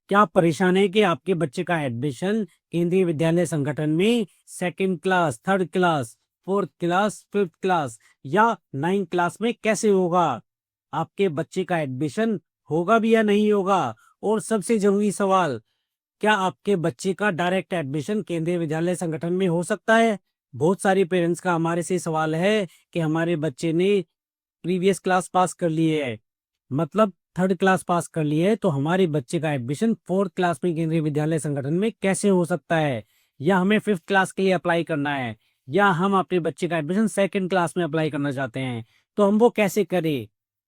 क्या आप परेशान हैं कि आपके बच्चे का एडमिशन केंद्रीय विद्यालय संगठन में second class, third class, fourth class, fifth class या नाइन्थ क्लास में कैसे होगा? आपके बच्चे का एडमिशन होगा भी या नहीं होगा? और सबसे जरूरी सवाल, क्या आपके बच्चे का डायरेक्ट एडमिशन केंद्रीय विद्यालय संगठन में हो सकता है? बहुत सारे पेरेंट्स का हमारे से सवाल है कि हमारे बच्चे ने प्रीवियस क्लास पास कर ली है, मतलब थर्ड क्लास पास कर ली है, तो हमारे बच्चे का एडमिशन फोर्थ क्लास में केंद्रीय विद्यालय संगठन में कैसे हो सकता है? या हमें फिफ्थ क्लास के लिए अप्लाई करना है, या हम अपने बच्चे का एडमिशन सेकंड क्लास में अप्लाई करना चाहते हैं, तो हम वो कैसे करें?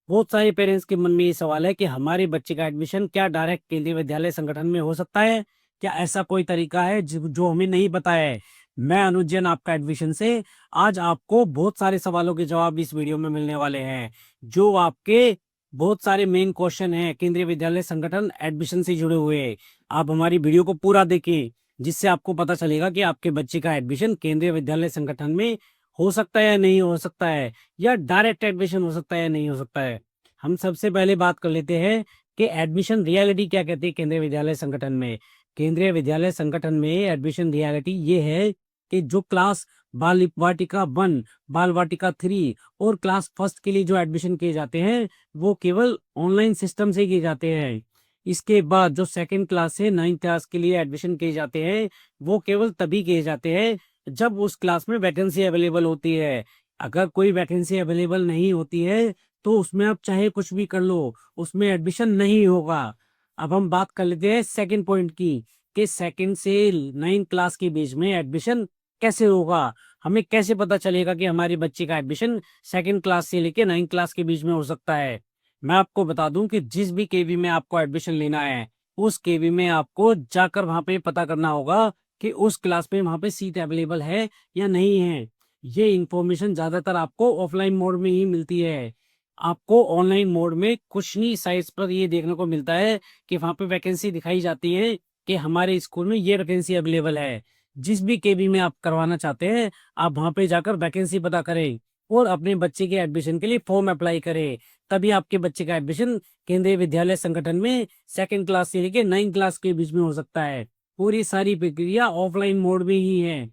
बहुत सारे पेरेंट्स के मन में ये सवाल है कि हमारे बच्चे का एडमिशन क्या डायरेक्ट केंद्रीय विद्यालय संगठन में हो सकता है? क्या ऐसा कोई तरीका है जो हमें नहीं पता है? मैं अनुज जैन, आपका एडमिशन से आज आपको बहुत सारे सवालों के जवाब इस वीडियो में मिलने वाले हैं। जो आपके बहुत सारे मेन क्वेश्चन हैं केंद्रीय विद्यालय संगठन एडमिशन से जुड़े हुए। आप हमारी वीडियो को पूरा देखें, जिससे आपको पता चलेगा कि आपके बच्चे का एडमिशन केंद्रीय विद्यालय संगठन में हो सकता है या नहीं हो सकता है, या डायरेक्ट एडमिशन हो सकता है या नहीं हो सकता है। हम सबसे पहले बात कर लेते हैं कि एडमिशन रियलिटी क्या कहती है केंद्रीय विद्यालय संगठन में। केंद्रीय विद्यालय संगठन में एडमिशन रियलिटी ये है कि जो क्लास बाल वाटिका 1, बाल वाटिका 3 और क्लास फर्स्ट के लिए जो एडमिशन किए जाते हैं वो केवल ऑनलाइन सिस्टम से किए जाते हैं। इसके बाद जो सेकंड क्लास से नाइन्थ क्लास के लिए एडमिशन किए जाते हैं वो केवल तभी किए जाते हैं जब उस क्लास में वैकेंसी अवेलेबल होती है। अगर कोई वैकेंसी अवेलेबल नहीं होती है तो उसमें आप चाहे कुछ भी कर लो, उसमें एडमिशन नहीं होगा। अब हम बात कर लेते हैं सेकंड पॉइंट की, कि सेकंड से नाइन्थ क्लास के बीच में एडमिशन कैसे होगा? हमें कैसे पता चलेगा कि हमारे बच्चे का एडमिशन सेकंड क्लास से लेके नाइन्थ क्लास के बीच में हो सकता है? मैं आपको बता दूं कि जिस भी केवी में आपको एडमिशन लेना है, उस केवी में आपको जाकर वहां पे पता करना होगा कि उस क्लास में वहां पे सीट अवेलेबल है या नहीं है। ये इंफॉर्मेशन ज्यादातर आपको ऑफलाइन मोड में ही मिलती है। आपको ऑनलाइन मोड में कुछ ही साइट्स पर ये देखने को मिलता है कि वहां पे वैकेंसी दिखाई जाती है कि हमारे स्कूल में ये वैकेंसी अवेलेबल है। जिस भी केवी में आप करवाना चाहते हैं, आप वहां पे जाकर वैकेंसी पता करें और अपने बच्चे के एडमिशन के लिए फॉर्म अप्लाई करें। तभी आपके बच्चे का एडमिशन केंद्रीय विद्यालय संगठन में सेकंड क्लास से लेके नाइन्थ क्लास के बीच में हो सकता है। पूरी सारी प्रक्रिया ऑफलाइन मोड में ही है।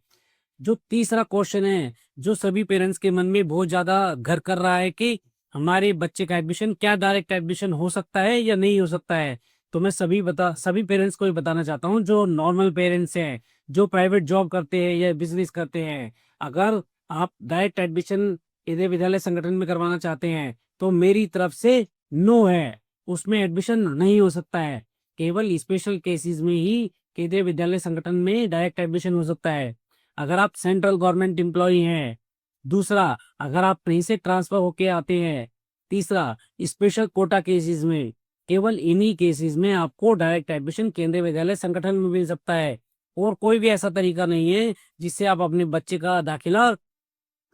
जो तीसरा क्वेश्चन है, जो सभी पेरेंट्स के मन में बहुत ज्यादा घर कर रहा है कि हमारे बच्चे का एडमिशन क्या डायरेक्ट एडमिशन हो सकता है या नहीं हो सकता है, तो मैं सभी पेरेंट्स को ही बताना चाहता हूँ जो नॉर्मल पेरेंट्स हैं, जो प्राइवेट जॉब करते हैं या बिजनेस करते हैं। अगर आप डायरेक्ट एडमिशन केंद्रीय विद्यालय संगठन में करवाना चाहते हैं तो मेरी तरफ से नो है, उसमें एडमिशन नहीं हो सकता है। केवल स्पेशल केसेस में ही केंद्रीय विद्यालय संगठन में डायरेक्ट एडमिशन हो सकता है। अगर आप सेंट्रल गवर्नमेंट एम्प्लॉई हैं। दूसरा, अगर आप कहीं से ट्रांसफर होके आते हैं। तीसरा, स्पेशल कोटा केसेस में, केवल इन्हीं केसेस में आपको डायरेक्ट एडमिशन केंद्रीय विद्यालय संगठन में मिल सकता है। और कोई भी ऐसा तरीका नहीं है जिससे आप अपने बच्चे का दाखिला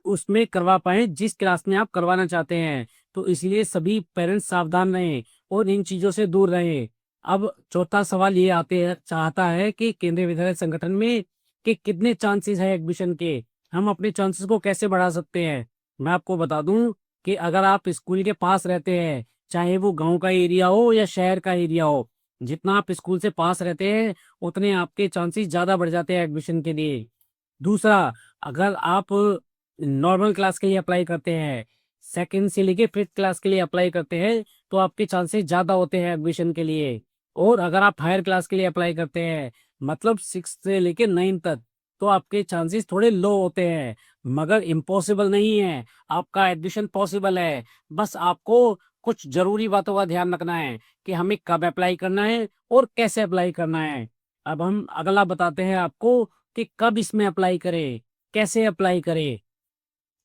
उसमें करवा पाए जिस क्लास में आप करवाना चाहते हैं। तो इसलिए सभी पेरेंट्स सावधान रहें और इन चीजों से दूर रहें। अब चौथा सवाल ये आते है चाहता है कि केंद्रीय विद्यालय संगठन में कि कितने चांसेस है एडमिशन के, हम अपने चांसेस को कैसे बढ़ा सकते हैं। मैं आपको बता दूं कि अगर आप स्कूल के पास रहते हैं, चाहे वो गांव का एरिया हो या शहर का एरिया हो, जितना आप स्कूल से पास रहते हैं उतने आपके चांसेस ज्यादा बढ़ जाते हैं एडमिशन के लिए। दूसरा, अगर आप नॉर्मल क्लास के लिए अप्लाई करते हैं, सेकंड से लेके फिफ्थ क्लास के लिए अप्लाई करते हैं, तो आपके चांसेस ज्यादा होते हैं एडमिशन के लिए। और अगर आप हायर क्लास के लिए अप्लाई करते हैं, मतलब सिक्स से लेके नाइन तक, तो आपके चांसेस थोड़े लो होते हैं। मगर इम्पॉसिबल नहीं है, आपका एडमिशन पॉसिबल है। बस आपको कुछ जरूरी बातों का ध्यान रखना है कि हमें कब अप्लाई करना है और कैसे अप्लाई करना है। अब हम अगला बताते हैं आपको कि कब इसमें अप्लाई करें, कैसे अप्लाई करें।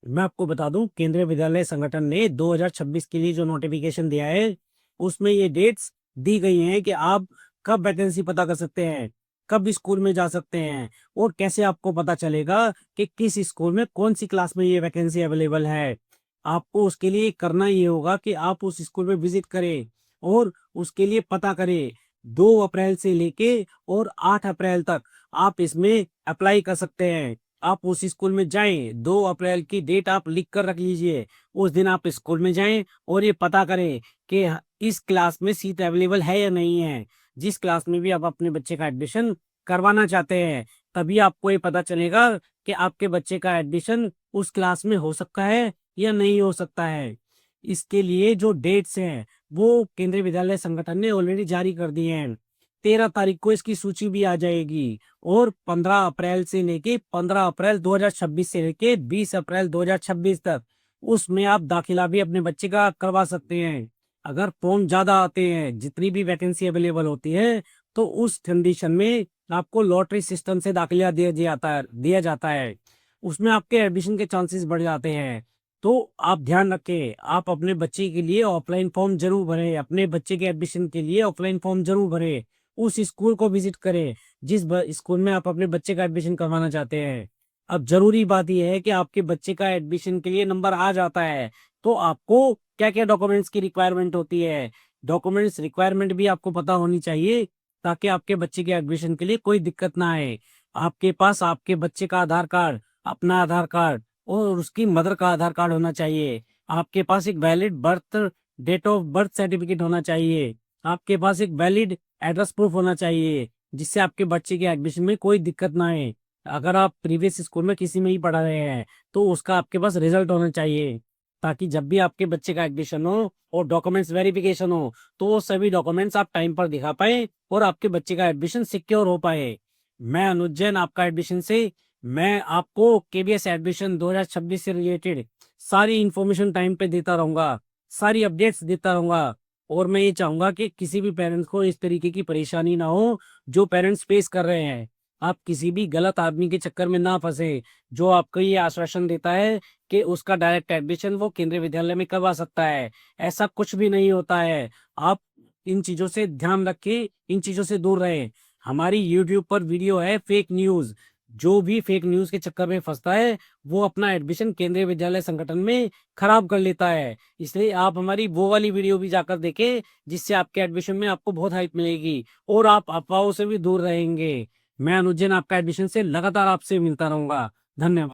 मैं आपको बता दूं, केंद्रीय विद्यालय संगठन ने 2026 के लिए जो नोटिफिकेशन दिया है उसमें ये डेट्स दी गई हैं कि आप कब वैकेंसी पता कर सकते हैं, कब स्कूल में जा सकते हैं, और कैसे आपको पता चलेगा कि किस स्कूल में कौन सी क्लास में ये वैकेंसी अवेलेबल है। आपको उसके लिए करना ये होगा कि आप उस स्कूल में विजिट करें और उसके लिए पता करें। 2 अप्रैल से लेके और 8 अप्रैल तक आप इसमें अप्लाई कर सकते हैं। आप उस स्कूल में जाएं, 2 अप्रैल की डेट आप लिख कर रख लीजिए। उस दिन आप स्कूल में जाएं और ये पता करें कि इस क्लास में सीट अवेलेबल है या नहीं है। जिस क्लास में भी आप अपने बच्चे का एडमिशन करवाना चाहते हैं, तभी आपको ये पता चलेगा कि आपके बच्चे का एडमिशन उस क्लास में हो सकता है या नहीं हो सकता है। इसके लिए जो डेट्स हैं वो केंद्रीय विद्यालय संगठन ने ऑलरेडी जारी कर दिए हैं। 13 तारीख को इसकी सूची भी आ जाएगी और 15 अप्रैल से लेके 15 अप्रैल 2026 से लेके 20 अप्रैल 2026 तक उसमें आप दाखिला भी अपने बच्चे का करवा सकते हैं। अगर फॉर्म ज्यादा आते हैं, जितनी भी वैकेंसी अवेलेबल होती है, तो उस कंडीशन में आपको लॉटरी सिस्टम से दाखिला दिया जाता है। उसमें आपके एडमिशन के चांसेस बढ़ जाते हैं। तो आप ध्यान रखें, आप अपने बच्चे के लिए ऑफलाइन फॉर्म जरूर भरें, अपने बच्चे के एडमिशन के लिए ऑफलाइन फॉर्म जरूर भरें। उस स्कूल को विजिट करें जिस स्कूल में आप अपने बच्चे का एडमिशन करवाना चाहते हैं। अब जरूरी बात यह है कि आपके बच्चे का एडमिशन के लिए नंबर आ जाता है, तो आपको क्या क्या डॉक्यूमेंट्स की रिक्वायरमेंट होती है, डॉक्यूमेंट्स रिक्वायरमेंट भी आपको पता होनी चाहिए, ताकि आपके बच्चे के एडमिशन के लिए कोई दिक्कत ना आए। आपके पास आपके बच्चे का आधार कार्ड, अपना आधार कार्ड और उसकी मदर का आधार कार्ड होना चाहिए। आपके पास एक valid date of birth certificate होना चाहिए। आपके पास एक वैलिड एड्रेस प्रूफ होना चाहिए, जिससे आपके बच्चे के एडमिशन में कोई दिक्कत ना आए। अगर आप प्रीवियस स्कूल में किसी में ही पढ़ा रहे हैं, तो उसका आपके पास रिजल्ट होना चाहिए, ताकि जब भी आपके बच्चे का एडमिशन हो और डॉक्यूमेंट्स वेरिफिकेशन हो, तो वो सभी डॉक्यूमेंट्स आप टाइम पर दिखा पाए और आपके बच्चे का एडमिशन सिक्योर हो पाए। मैं अनुज जैन, आपका एडमिशन से मैं आपको केबीएस एडमिशन 2026 से रिलेटेड सारी इंफॉर्मेशन टाइम पे देता रहूंगा, सारी अपडेट्स देता रहूंगा। और मैं ये चाहूंगा कि किसी भी पेरेंट्स को इस तरीके की परेशानी ना हो जो पेरेंट्स फेस कर रहे हैं। आप किसी भी गलत आदमी के चक्कर में ना फंसे, जो आपको ये आश्वासन देता है कि उसका डायरेक्ट एडमिशन वो केंद्रीय विद्यालय में करवा सकता है। ऐसा कुछ भी नहीं होता है। आप इन चीजों से ध्यान रखें, इन चीजों से दूर रहें। हमारी यूट्यूब पर वीडियो है फेक न्यूज। जो भी फेक न्यूज के चक्कर में फंसता है, वो अपना एडमिशन केंद्रीय विद्यालय संगठन में खराब कर लेता है। इसलिए आप हमारी वो वाली वीडियो भी जाकर देखें, जिससे आपके एडमिशन में आपको बहुत हेल्प मिलेगी और आप अफवाहों से भी दूर रहेंगे। मैं अनुज जैन, आपका एडमिशन से लगातार आपसे मिलता रहूंगा। धन्यवाद।